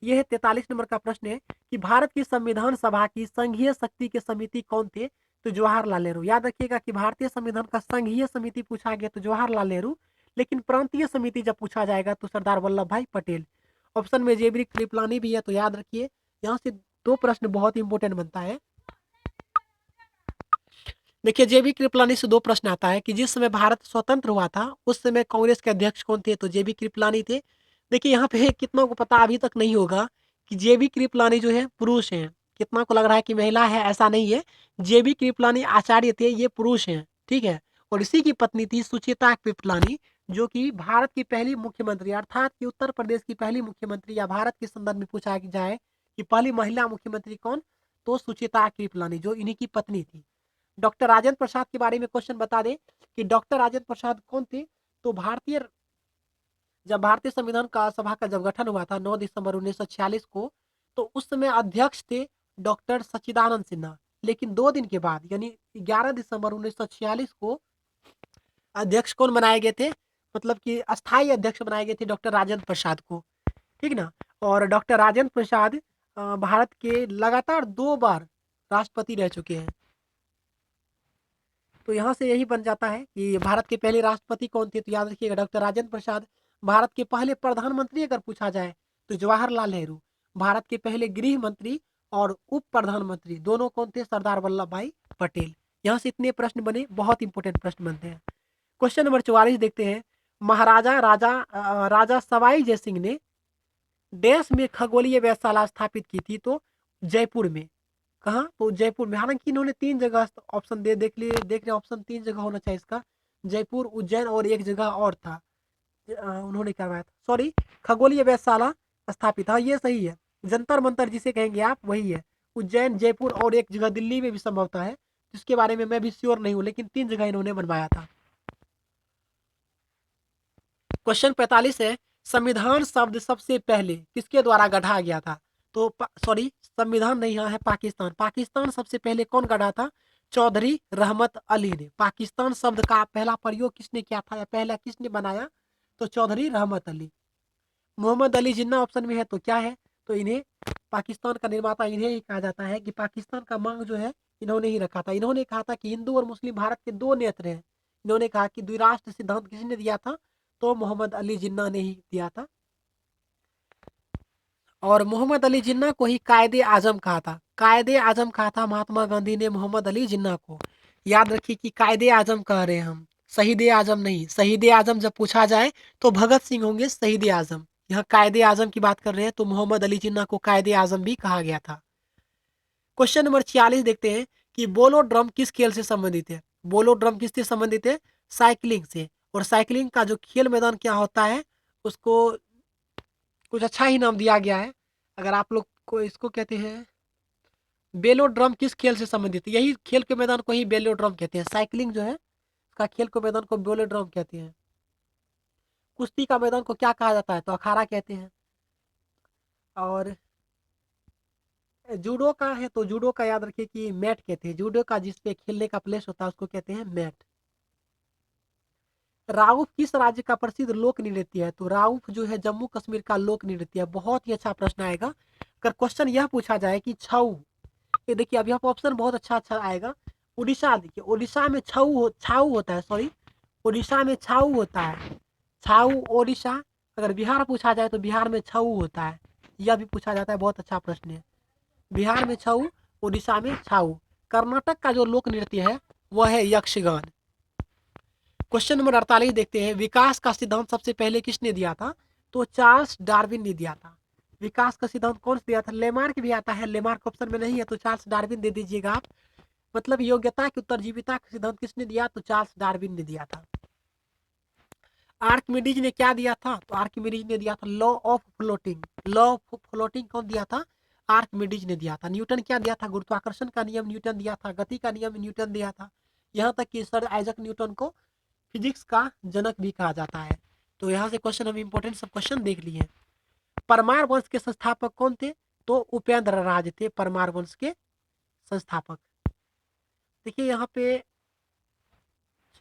यह है 43 नंबर का प्रश्न है कि भारत की संविधान सभा की संघीय शक्ति के समिति कौन थे, तो जवाहरलाल नेहरू। याद रखिएगा कि भारतीय संविधान का संघीय समिति पूछा गया तो जवाहरलाल नेहरू, लेकिन प्रांतीय समिति जब पूछा जाएगा तो सरदार वल्लभ भाई पटेल। ऑप्शन में जेबी कृपलानी भी है, तो याद रखिए यहाँ से दो प्रश्न बहुत इंपॉर्टेंट बनता है। देखिए जेबी कृपलानी से दो प्रश्न आता है कि जिस समय भारत स्वतंत्र हुआ था उस समय कांग्रेस के अध्यक्ष कौन थे, तो जेबी कृपलानी थे। देखिए यहाँ पे कितना को पता अभी तक नहीं होगा कि जेबी कृपलानी जो है पुरुष हैं। कितना को लग रहा है कि महिला है, ऐसा नहीं है। जेबी कृपलानी आचार्य थे, ये पुरुष हैं, ठीक है। और इसी की पत्नी थी सुचिता कृपलानी, जो कि भारत की पहली मुख्यमंत्री, अर्थात कि उत्तर प्रदेश की पहली मुख्यमंत्री, या भारत के संदर्भ में पूछा जाए कि पहली महिला मुख्यमंत्री कौन, तो सुचिता कृपलानी, जो इन्हीं की पत्नी थी। डॉक्टर राजेंद्र प्रसाद के बारे में क्वेश्चन बता दें कि डॉक्टर राजेंद्र प्रसाद कौन थे, तो जब भारतीय संविधान का सभा का जब गठन हुआ था 9 दिसंबर 1946 को, तो उस समय अध्यक्ष थे डॉक्टर सच्चिदानंद सिन्हा। लेकिन 2 दिन के बाद यानी 11 दिसंबर 1946 को अध्यक्ष कौन बनाए गए थे, मतलब कि अस्थायी अध्यक्ष बनाए गए थे डॉक्टर राजेंद्र प्रसाद को, ठीक ना। और डॉक्टर राजेंद्र प्रसाद भारत के लगातार 2 बार राष्ट्रपति रह चुके हैं। तो यहाँ से यही बन जाता है कि भारत के पहले राष्ट्रपति कौन थे, तो याद रखिएगा डॉक्टर राजेंद्र प्रसाद। भारत के पहले प्रधानमंत्री अगर पूछा जाए तो जवाहरलाल नेहरू। भारत के पहले गृह मंत्री और उप प्रधानमंत्री दोनों कौन थे, सरदार वल्लभ भाई पटेल। यहाँ से इतने प्रश्न बने, बहुत इंपॉर्टेंट प्रश्न बनते हैं। क्वेश्चन नंबर 44 देखते हैं। महाराजा राजा सवाई जय सिंह ने देश में खगोलीय वेधशाला स्थापित की थी, तो जयपुर में। कहाँ, तो जयपुर में। हालांकि इन्होंने 3 जगह ऑप्शन देख रहे ऑप्शन 3 जगह होना चाहिए इसका। जयपुर, उज्जैन और एक जगह और था, उन्होंने करवाया था, सॉरी, खगोलीय वेधशाला स्थापित, हाँ ये सही है। जंतर मंतर जिसे कहेंगे आप, वही है। उज्जैन, जयपुर और एक जगह दिल्ली में भी संभवता है, जिसके बारे में मैं भी श्योर नहीं हूँ, लेकिन 3 जगह इन्होंने बनवाया था। क्वेश्चन 45 है, संविधान शब्द सबसे पहले किसके द्वारा गढ़ा गया था, तो सॉरी, संविधान नहीं, यहाँ है पाकिस्तान। पाकिस्तान सबसे पहले कौन गढ़ा था, चौधरी रहमत अली ने। पाकिस्तान शब्द का पहला प्रयोग किसने किया था, या पहला किसने बनाया, तो चौधरी रहमत अली। मोहम्मद अली जिन्ना ऑप्शन में है, तो क्या है, तो इन्हें पाकिस्तान का निर्माता इन्हें ही कहा जाता है कि पाकिस्तान का मांग जो है इन्होंने ही रखा था। इन्होंने कहा था कि हिंदू और मुस्लिम भारत के दो नेत्र हैं। इन्होंने कहा कि द्विराष्ट्र सिद्धांत किसने दिया था, तो मोहम्मद अली जिन्ना ने ही दिया था। और मोहम्मद अली जिन्ना को ही कायदे आजम कहा था। कायदे आजम कहा था महात्मा गांधी ने मोहम्मद अली जिन्ना को। याद रखिए कि कायदे आजम कह रहे हैं हम, शहीद आजम नहीं, शहीद आजम जब पूछा जाए तो भगत सिंह होंगे शहीद आजम। यहाँ कायदे आजम की बात कर रहे हैं तो मोहम्मद अली जिन्ना को कायदे आजम भी कहा गया था। क्वेश्चन नंबर 46 देखते हैं कि बोलो ड्रम किस खेल से संबंधित है। बोलो ड्रम किससे संबंधित है? साइकिलिंग से। और साइकिलिंग का जो खेल मैदान क्या होता है उसको कुछ अच्छा ही नाम दिया गया है। अगर आप लोग को इसको कहते हैं बेलो ड्रम किस खेल से संबंधित है, यही खेल के मैदान को ही बेलो ड्रम कहते हैं। साइकिलिंग जो है उसका खेल के मैदान को बेलो ड्रम कहते हैं। कुश्ती का मैदान को क्या कहा जाता है? तो अखाड़ा कहते हैं। और जूडो का है तो जूडो का याद रखिए कि मैट कहते हैं। जूडो का जिसपे खेलने का प्लेस होता है उसको कहते हैं मैट। राउफ किस राज्य का प्रसिद्ध लोक नृत्य है? तो राउफ जो है जम्मू कश्मीर का लोक नृत्य है। बहुत ही अच्छा प्रश्न आएगा अगर क्वेश्चन यह पूछा जाए कि छऊ, ये देखिए अब यहाँ ऑप्शन बहुत अच्छा अच्छा आएगा। उड़ीसा, देखिए उड़ीसा में छाऊ होता है, सॉरी उड़ीसा में छाऊ होता है। छाऊ ओडिशा। अगर बिहार पूछा जाए तो बिहार में छऊ होता है। यह भी पूछा जाता है, बहुत अच्छा प्रश्न है। बिहार में छऊ, उड़ीसा में छाऊ। कर्नाटक का जो लोक नृत्य है वह है यक्षगान। क्वेश्चन नंबर 48 देखते हैं, विकास का सिद्धांत सबसे पहले किसने दिया था? तो चार्ल्स डार्विन ने दिया था। विकास का सिद्धांत कौन सा दिया था? लेमार्क भी आता है, लेमार्क ऑप्शन में नहीं है तो चार्ल्स डार्विन दे दीजिएगा आप। मतलब योग्यता की उत्तरजीविता का सिद्धांत किसने दिया? तो चार्ल्स डार्विन ने दिया था। आर्किमिडीज ने क्या दिया था? तो आर्किमिडीज ने दिया था law of floating. Law of floating कौन दिया था? आर्किमिडीज ने दिया था। न्यूटन क्या दिया था? गुरुत्वाकर्षण का नियम न्यूटन दिया था। गति का नियम न्यूटन दिया था। यहाँ तक कि सर आइजक न्यूटन को फिजिक्स का जनक भी कहा जाता है। तो यहाँ से क्वेश्चन हम इंपॉर्टेंट सब क्वेश्चन देख लिए। परमार वंश के संस्थापक कौन थे? तो उपेंद्र राज थे परमार वंश के संस्थापक। देखिए यहाँ पे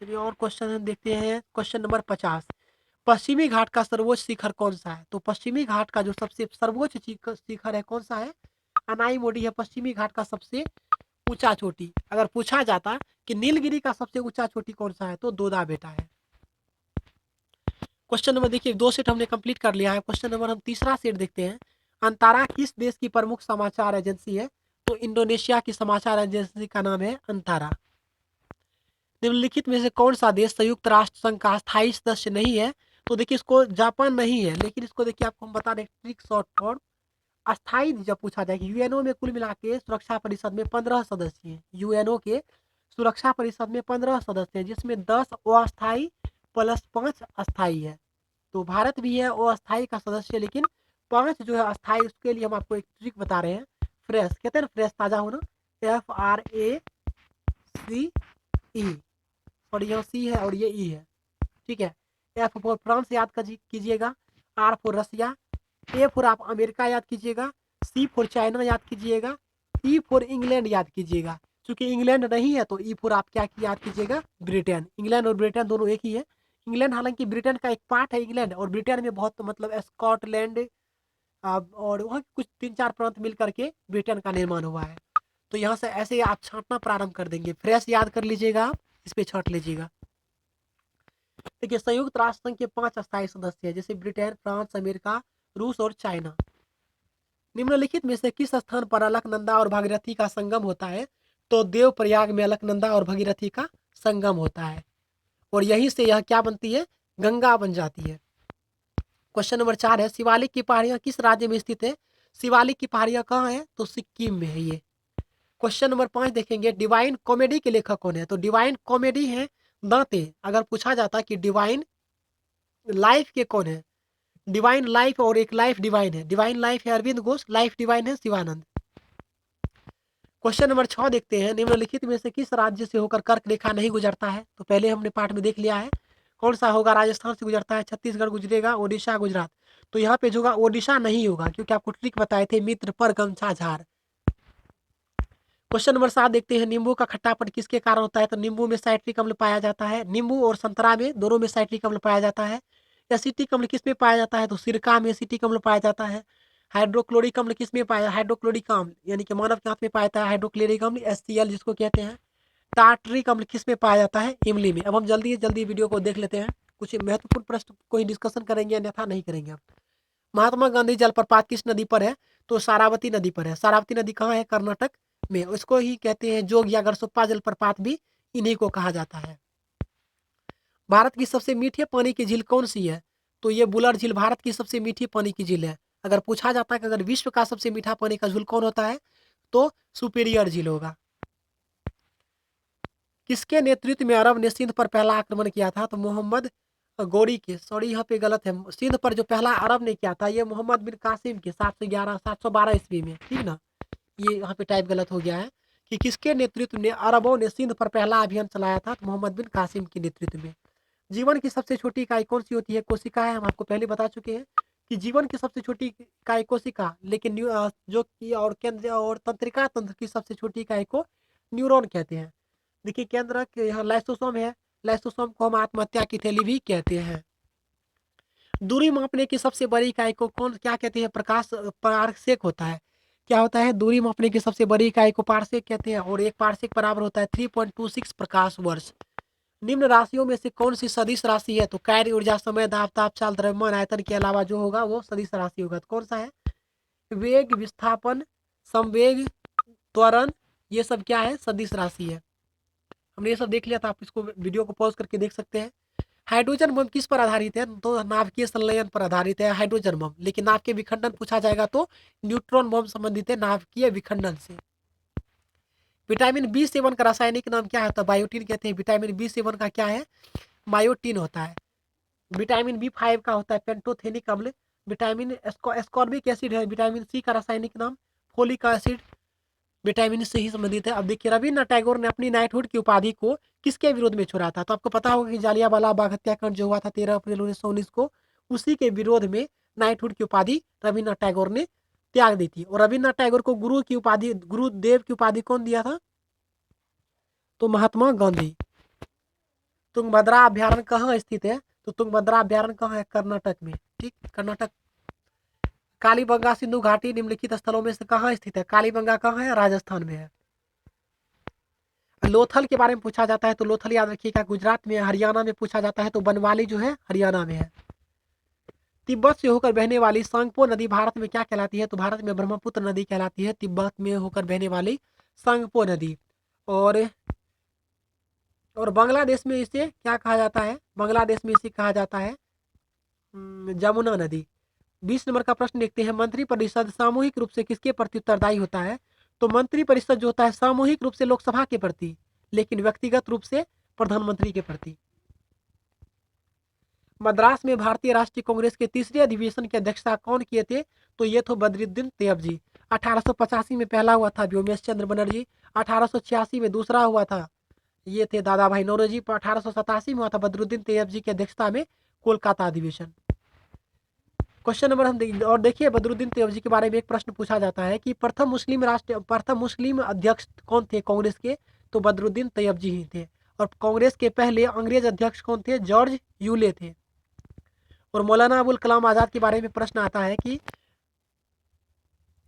चलिए और क्वेश्चन हम देखते हैं। क्वेश्चन नंबर 50, पश्चिमी घाट का सर्वोच्च शिखर कौन सा है? तो पश्चिमी घाट का जो सबसे सर्वोच्च शिखर है कौन सा है? अनाई मोडी है पश्चिमी घाट का सबसे ऊंचा चोटी। अगर पूछा जाता कि नीलगिरी का सबसे ऊंचा चोटी कौन सा है? तो दोदा बेटा है। क्वेश्चन नंबर देखिए 2 सेट हमने कंप्लीट कर लिया है। क्वेश्चन नंबर हम तीसरा सेट देखते हैं। अंतारा किस देश की प्रमुख समाचार एजेंसी है? तो इंडोनेशिया की समाचार एजेंसी का नाम है अंतारा। निम्नलिखित में से कौन सा देश संयुक्त राष्ट्र संघ का स्थायी सदस्य नहीं है? तो देखिए इसको जापान नहीं है, लेकिन इसको देखिए आपको हम बता दें ट्रिक शॉर्ट फॉर्म। अस्थाई जब पूछा जाए कि यूएनओ में कुल मिला के सुरक्षा परिषद में 15 सदस्य हैं। यूएनओ के सुरक्षा परिषद में 15 सदस्य हैं जिसमें 10 अस्थाई प्लस 5 अस्थाई है। तो भारत भी है अस्थाई का सदस्य, लेकिन 5 जो है अस्थाई। उसके लिए हम आपको एक ट्रिक बता रहे हैं। फ्रेश कहते हैं ना, फ्रेश ताजा होना। FRACE, और यह सी है और ये ई है, ठीक है। एफ फॉर फ्रांस याद कीजिएगा। R for Russia. A for आप अमेरिका याद कीजिएगा। सी फॉर चाइना याद कीजिएगा। ई फॉर इंग्लैंड याद कीजिएगा। क्योंकि इंग्लैंड नहीं है तो ई फॉर आप क्या याद कीजिएगा? ब्रिटेन। इंग्लैंड और ब्रिटेन दोनों एक ही है। इंग्लैंड हालांकि ब्रिटेन का एक पार्ट है इंग्लैंड, और ब्रिटेन में बहुत मतलब स्कॉटलैंड और वहाँ कुछ 3-4 प्रांत मिल करके ब्रिटेन का निर्माण हुआ है। तो यहाँ से ऐसे आप छांटना प्रारंभ कर देंगे। फ्रेश याद कर लीजिएगा आप, इस पे छांट लीजिएगा। देखिए संयुक्त राष्ट्र संघ के 5 स्थायी सदस्य हैं, जैसे ब्रिटेन, फ्रांस, अमेरिका, रूस और चाइना। निम्नलिखित में से किस स्थान पर अलकनंदा और भागीरथी का संगम होता है? तो देवप्रयाग में अलकनंदा और भागीरथी का संगम होता है, और यहीं से यह क्या बनती है? गंगा बन जाती है। क्वेश्चन नंबर 4 है, शिवालिक की पहाड़ियां किस राज्य में स्थित है? शिवालिक की पहाड़ियां कहाँ है? तो सिक्किम में है ये। क्वेश्चन नंबर 5 देखेंगे, डिवाइन कॉमेडी के लेखक कौन है? तो डिवाइन कॉमेडी है दांते। अगर पूछा जाता कि डिवाइन लाइफ के कौन है? डिवाइन लाइफ और एक लाइफ डिवाइन है। डिवाइन लाइफ है अरविंद घोष, लाइफ डिवाइन है शिवानंद। क्वेश्चन नंबर 6 देखते हैं, निम्नलिखित में से किस राज्य से होकर कर्क रेखा नहीं गुजरता है? तो पहले हमने पाठ में देख लिया है कौन सा होगा। राजस्थान से गुजरता है, छत्तीसगढ़ गुजरेगा, ओडिशा, गुजरात। तो यहाँ पे जो होगा ओडिशा नहीं होगा, क्योंकि आपको ट्रिक बताए थे मित्र पर गमछा झार। क्वेश्चन नंबर 7 देखते हैं, नींबू का खट्टापन किसके कारण होता है? तो नींबू में साइट्रिक अम्ल पाया जाता है। नींबू और संतरा में दोनों में साइट्रिक अम्ल पाया जाता है। एसिटिक अम्ल किस में पाया जाता है? तो सिरका में एसिटिक अम्ल पाया जाता है। हाइड्रोक्लोरिक अम्ल किस में पाया? हाइड्रोक्लोरिक अम्ल यानी कि मानव के हाथ में पाया जाता है हाइड्रोक्लोरिक अम्ल, HCl जिसको कहते हैं। टार्टरिक अम्ल किस में पाया जाता है? इमली में। अब हम जल्दी जल्दी वीडियो को देख लेते हैं, कुछ महत्वपूर्ण प्रश्न को ही डिस्कशन करेंगे अन्यथा नहीं करेंगे। अब महात्मा गांधी जलप्रपात किस नदी पर है? तो सारावती नदी पर है। सारावती नदी कहाँ है? कर्नाटक में। उसको ही कहते हैं जोग या गरसोप्पा जलप्रपात भी इन्हीं को कहा जाता है। भारत की सबसे मीठे पानी की झील कौन सी है? तो ये बुलर झील भारत की सबसे मीठी पानी की झील है। अगर पूछा जाता है कि अगर विश्व का सबसे मीठा पानी का झील कौन होता है, तो सुपेरियर झील होगा। किसके नेतृत्व में अरब ने सिंध पर पहला आक्रमण किया था? तो मोहम्मद गौरी के, सॉरी यहाँ पे गलत है, सिंध पर जो पहला अरब ने किया था ये मोहम्मद बिन कासिम के 712 ईस्वी में, ठीक ना। ये यहाँ पे टाइप गलत हो गया है कि किसके नेतृत्व में अरबों ने सिंध पर पहला अभियान चलाया था? तो मोहम्मद बिन कासिम के नेतृत्व में। जीवन की सबसे छोटी इकाई कौन सी होती है? कोशिका है, हम आपको पहले बता चुके हैं कि जीवन की सबसे छोटी इकाई कोशिका, लेकिन जो कि और केंद्र और तंत्रिका तंत्र की सबसे छोटी इकाई को न्यूरॉन कहते हैं। देखिए केंद्र के यहाँ लाइसोसोम है, लाइसोसोम को हम आत्महत्या की थैली भी कहते हैं। दूरी मापने की सबसे बड़ी इकाई को कौन क्या कहते हैं? प्रकाश पारसेक होता है। क्या होता है? दूरी मापने की सबसे बड़ी इकाई को पारसेक कहते हैं, और एक पारसेक बराबर होता है 3.26 प्रकाश वर्ष। निम्न राशियों में से कौन सी सदिश राशि है? तो कार्य, ऊर्जा, समय, दाब, ताप, चाल, द्रव्यमान, आयतन के अलावा जो होगा वो सदिश राशि होगा। तो कौन सा है? वेग, विस्थापन, संवेग, त्वरण, ये सब क्या है? सदिश राशि है। हमने ये सब देख लिया था, आप इसको वीडियो को पॉज करके देख सकते हैं। हाइड्रोजन बम किस पर आधारित है? तो नाभिकीय संलयन पर आधारित है हाइड्रोजन बम, लेकिन नाभिकीय विखंडन पूछा जाएगा तो न्यूट्रॉन बम संबंधित है नाभिकीय विखंडन से। विटामिन बी सेवन का रासायनिक नाम क्या है? तो बायोटीन कहते हैं। विटामिन बी सेवन का क्या है? मायोटीन होता है। विटामिन बी फाइव का होता है पेंटोथेनिक अम्ल। विटामिन एस्कॉर्बिक एसिड है। विटामिन सी का रासायनिक नाम फोलिक एसिड, विटामिन से ही संबंधित है। अब देखिए रविन्द्रनाथ टैगोर ने अपनी नाइटहुड की उपाधि को किसके विरोध में छोड़ा था? तो आपको पता होगा कि जालियांवाला बाग हत्याकांड जो हुआ था 13 अप्रैल 1919 को, उसी के विरोध में नाइटहुड की उपाधि रविन्द्रनाथ टैगोर ने त्याग दी थी। और रविन्द्रनाथ टैगोर को गुरु की उपाधि, गुरुदेव की उपाधि कौन दिया था? तो महात्मा गांधी। तुंगभद्रा अभ्यारण्य कहाँ स्थित है? तो तुंगभद्रा अभ्यारण्य कहाँ है? कर्नाटक में, ठीक, कर्नाटक। कालीबंगा सिंधु घाटी निम्नलिखित स्थलों में से कहाँ स्थित है? कालीबंगा कहाँ है? राजस्थान में है। लोथल के बारे में पूछा जाता है तो लोथल याद रखिएगा गुजरात में, हरियाणा में पूछा जाता है तो बनवाली जो है हरियाणा में है। तिब्बत से होकर बहने वाली सांगपो नदी भारत में क्या कहलाती है? तो भारत में ब्रह्मपुत्र नदी कहलाती है, तिब्बत में होकर बहने वाली सांगपो नदी। और बांग्लादेश में इसे क्या कहा जाता है? बांग्लादेश में इसे कहा जाता है जमुना नदी। 20 नंबर का प्रश्न देखते हैं, मंत्रिपरिषद सामूहिक रूप से किसके प्रति उत्तरदायी होता है? तो मंत्रिपरिषद जो होता है सामूहिक रूप से लोकसभा के प्रति, लेकिन व्यक्तिगत रूप से प्रधानमंत्री के प्रति। मद्रास में भारतीय राष्ट्रीय कांग्रेस के तीसरे अधिवेशन की अध्यक्षता कौन किए थे? तो ये थे बद्रुद्दीन तैयब। 1885 में पहला हुआ था व्योमेश चंद्र बनर्जी। 1886 में दूसरा हुआ था, ये थे दादा भाई नौरोजी। 1887 में हुआ था बद्रुद्दीन तैयब की अध्यक्षता में कोलकाता अधिवेशन। क्वेश्चन नंबर हम और देखिए बदरुद्दीन तैयब के बारे में एक प्रश्न पूछा जाता है कि प्रथम मुस्लिम अध्यक्ष कौन थे कांग्रेस के? तो बदरुद्दीन तैयब ही थे। और कांग्रेस के पहले अंग्रेज अध्यक्ष कौन थे? जॉर्ज यूले थे। और मौलाना अबुल कलाम आजाद के बारे में प्रश्न आता है कि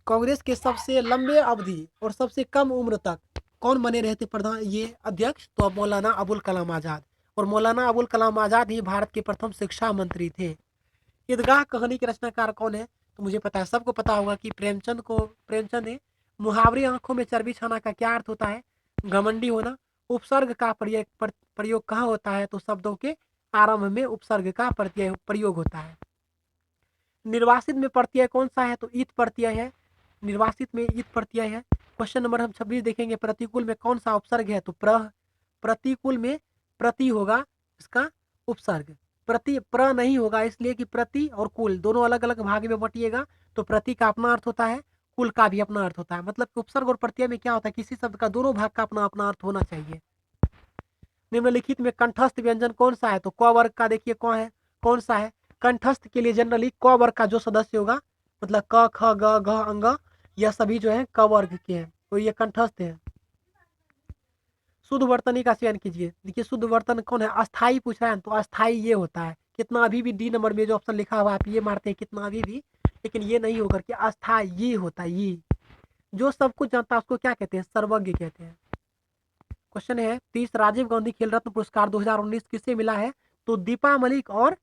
कांग्रेस के सबसे लंबे अवधि और सबसे कम उम्र तक कौन बने रहे थे प्रधान ये अध्यक्ष? तो मौलाना अबुल कलाम आजाद। और मौलाना अबुल कलाम आजाद ही भारत के प्रथम शिक्षा मंत्री थे। ईदगाह कहानी के रचनाकार कौन है? तो मुझे पता है, सबको पता होगा कि प्रेमचंद ने। मुहावरे आंखों में चर्बी छाना का क्या अर्थ होता है? घमंडी होना। उपसर्ग का प्रयोग कहाँ होता है? तो शब्दों के आरंभ में उपसर्ग का प्रयोग होता है। निर्वासित में प्रत्यय कौन सा है? तो ईत प्रत्यय है। निर्वासित में ईत प्रत्यय है। क्वेश्चन नंबर हम 26 देखेंगे, प्रतिकूल में कौन सा उपसर्ग है? तो प्रतिकूल में प्रति होगा इसका उपसर्ग, प्रति प्र नहीं होगा, इसलिए कि प्रति और कुल दोनों अलग अलग भाग में बटिएगा तो प्रति का अपना अर्थ होता है, कुल का भी अपना अर्थ होता है। मतलब उपसर्ग और प्रत्यय में क्या होता है, किसी शब्द का दोनों भाग का अपना अपना अर्थ होना चाहिए। निम्नलिखित में कंठस्थ व्यंजन कौन सा है? तो क वर्ग का देखिए कौन सा है? कंठस्थ के लिए जनरली क वर्ग का जो सदस्य होगा, मतलब क ख ग घ अंग, यह सभी जो है क वर्ग के हैं, तो ये कंठस्थ है। शुद्ध वर्तनी का चयन कीजिए। देखिए शुद्ध वर्तन कौन है? अस्थाई पूछ रहा है तो अस्थाई ये होता है। कितना अभी भी डी नंबर में जो ऑप्शन लिखा हुआ है आप ये मारते हैं कितना अभी भी, लेकिन ये नहीं होकर के अस्थाई ये होता है। ये जो सब कुछ जानता है उसको क्या कहते हैं? सर्वज्ञ कहते हैं। क्वेश्चन है 30, राजीव गांधी खेल रत्न पुरस्कार 2019 किससे मिला है? तो दीपा मलिक और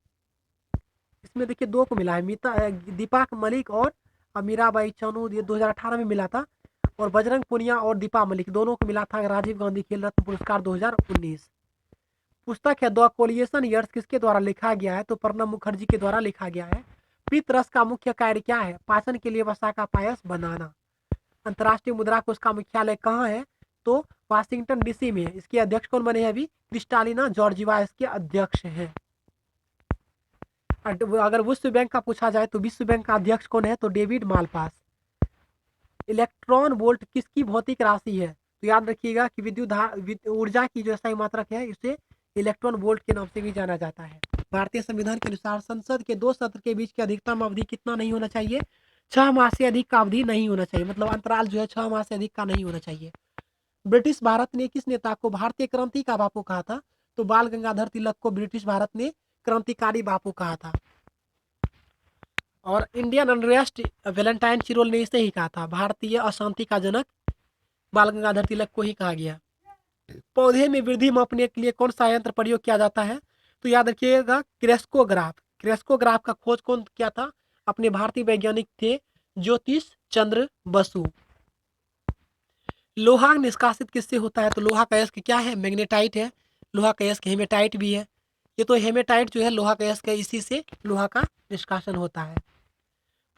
इसमें देखिए दो को मिला है, दीपा मलिक और मीराबाई चानू, ये 2018 में मिला था। और बजरंग पुनिया और दीपा मलिक दोनों को मिला था राजीव गांधी खेल रत्न पुरस्कार 2019। पुस्तक है द कोलिएशन ईयर्स किसके द्वारा लिखा गया है? तो प्रणब मुखर्जी के द्वारा लिखा गया है। पित्त रस का मुख्य कार्य क्या है? पाचन के लिए वसा का पायस बनाना। अंतर्राष्ट्रीय मुद्रा कोष का मुख्यालय कहाँ है? तो वाशिंगटन डीसी में है। इसके अध्यक्ष कौन बने हैं अभी? क्रिस्टालिना जॉर्जिवा इसके अध्यक्ष हैं। अगर विश्व बैंक का पूछा जाए तो विश्व बैंक का अध्यक्ष कौन है? तो डेविड मालपास। इलेक्ट्रॉन वोल्ट किसकी भौतिक राशि है? तो याद रखिएगा कि विद्युत ऊर्जा की जो SI मात्रक है इसे इलेक्ट्रॉन वोल्ट के नाम से भी जाना जाता है। भारतीय संविधान के अनुसार संसद के 2 सत्र के बीच की अधिकतम अवधि कितना नहीं होना चाहिए? 6 माह से अधिक का अवधि नहीं होना चाहिए, मतलब अंतराल जो है 6 माह से अधिक का नहीं होना चाहिए। ब्रिटिश भारत ने किस नेता को भारतीय क्रांति का बापू कहा था? तो बाल गंगाधर तिलक को ब्रिटिश भारत ने क्रांतिकारी बापू कहा था। और इंडियन अनरेस्ट वैलेंटाइन चिरोल ने इसे ही कहा था, भारतीय अशांति का जनक बाल गंगाधर तिलक को ही कहा गया। पौधे में वृद्धि मापने के लिए कौन सा यंत्र प्रयोग किया जाता है? तो याद रखिएगा क्रेस्कोग्राफ। क्रेस्कोग्राफ का खोज कौन किया था? अपने भारतीय वैज्ञानिक थे ज्योतिष चंद्र बसु। लोहा निष्कासित किससे होता है? तो लोहा का अयस्क क्या है? मैग्नेटाइट है। लोहा का अयस्क हेमेटाइट भी है। ये तो हेमेटाइट जो है लोहा का अयस्क है, इसी से लोहा का निष्कासन होता है।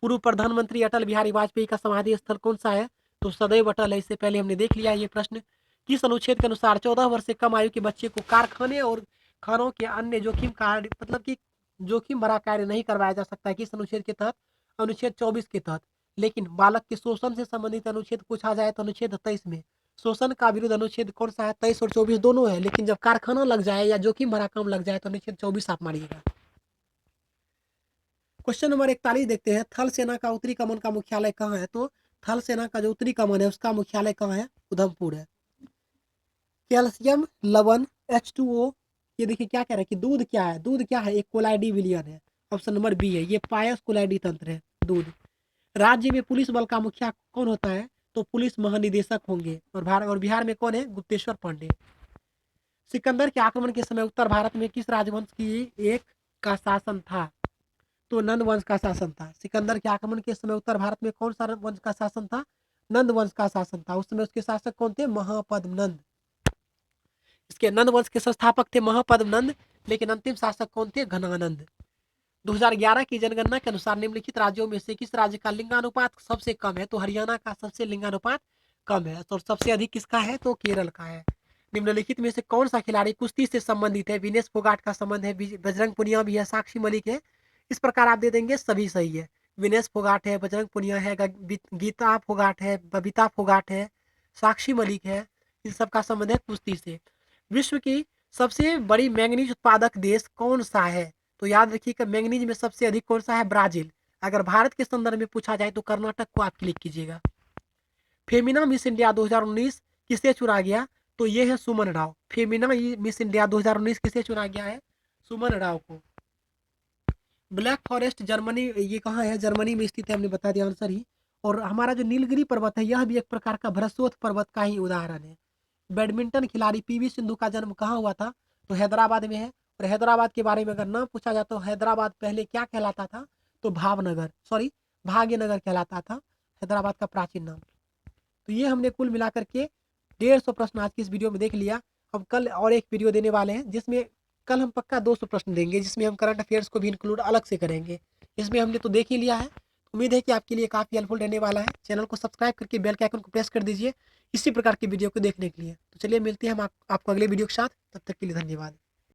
पूर्व प्रधानमंत्री अटल बिहारी वाजपेयी का समाधि स्थल कौन सा है? तो सदैव अटल है। इससे पहले हमने देख लिया ये प्रश्न। किस अनुच्छेद के अनुसार 14 वर्ष से कम आयु के बच्चे को कारखाने और खानों के अन्य जोखिम कार्य मतलब कि जोखिम भरा कार्य नहीं करवाया जा सकता है? किस अनुच्छेद के तहत? अनुच्छेद 24 के तहत। लेकिन बालक के शोषण से संबंधित अनुच्छेद पूछा जाए तो अनुच्छेद 23 में। शोषण का विरुद्ध अनुच्छेद कौन सा है? 23 और 24 दोनों है, लेकिन जब कारखाना लग जाए या जोखिम भरा काम लग जाए तो अनुच्छेद 24 आप मारिएगा। क्वेश्चन नंबर 41 देखते हैं। थल सेना का उत्तरी कमान का मुख्यालय कहाँ है? तो थल सेना का जो उत्तरी कमान है उसका मुख्यालय कहाँ है? उधमपुर है। कैल्शियम लवण H2O, ये देखिए क्या कह रहा है कि दूध क्या है? दूध क्या है? एक कोलाइडी विलियन है। ऑप्शन नंबर बी है, ये पायस कोलाइडी तंत्र है दूध। राज्य में पुलिस बल का मुखिया कौन होता है? तो पुलिस महानिदेशक होंगे। और बिहार में कौन है? गुप्तेश्वर पांडे। सिकंदर के आक्रमण के समय उत्तर भारत में किस राजवंश की एक का शासन था? तो नंद वंश का शासन था। सिकंदर के आक्रमण के समय उत्तर भारत में कौन सा वंश का शासन था? नंद वंश का शासन था। उस समय उसके शासक कौन थे? महापद्म। इसके नंद वंश के संस्थापक थे महापद्म, लेकिन अंतिम शासक कौन थे? घनानंद। 2011 की जनगणना के अनुसार निम्नलिखित राज्यों में से किस राज्य का लिंगानुपात सबसे कम है? तो हरियाणा का सबसे लिंगानुपात कम है। और सबसे अधिक किसका है? तो केरल का है। निम्नलिखित में से कौन सा खिलाड़ी कुश्ती से संबंधित है? विनेश फोगाट का संबंध है, बजरंग पुनिया भी है, साक्षी मलिक है। इस प्रकार आप दे देंगे सभी सही है। विनेश फोगाट है, बजरंग पुनिया है, गीता फोगाट है, बबीता फोगाट है, साक्षी मलिक है। इन सबका संबंध है कुश्ती से। विश्व की सबसे बड़ी मैंगनीज उत्पादक देश कौन सा है? तो याद रखिएगा मैंगनीज में सबसे अधिक कौन सा है? ब्राजील। अगर भारत के संदर्भ में पूछा जाए तो कर्नाटक को आप क्लिक कीजिएगा। फेमिना मिस इंडिया 2019 किसे चुना गया? तो ये है सुमन राव। फेमिना मिस इंडिया 2019 किसे चुना गया है? सुमन राव को। ब्लैक फॉरेस्ट जर्मनी, ये कहाँ है? जर्मनी में स्थित है, हमने बता दिया आंसर ही। और हमारा जो नीलगिरी पर्वत है यह भी एक प्रकार का भ्रसोत पर्वत का ही उदाहरण है। बैडमिंटन खिलाड़ी PV सिंधु का जन्म कहाँ हुआ था? तो हैदराबाद में है। और हैदराबाद के बारे में अगर नाम पूछा जाए तो हैदराबाद पहले क्या कहलाता था? तो भाग्यनगर कहलाता था हैदराबाद का प्राचीन नाम। तो ये हमने कुल मिलाकर के 150 प्रश्न आज की इस वीडियो में देख लिया। हम कल और एक वीडियो देने वाले हैं जिसमें कल हम पक्का 200 प्रश्न देंगे, जिसमें हम करंट अफेयर्स को भी इंक्लूड अलग से करेंगे। इसमें हमने तो देख ही लिया है। उम्मीद है कि आपके लिए काफ़ी हेल्पफुल रहने वाला है। चैनल को सब्सक्राइब करके बेल के आइकन को प्रेस कर दीजिए इसी प्रकार की वीडियो को देखने के लिए। तो चलिए मिलते हैं हम आपको अगले वीडियो के साथ। तब तक के लिए धन्यवाद।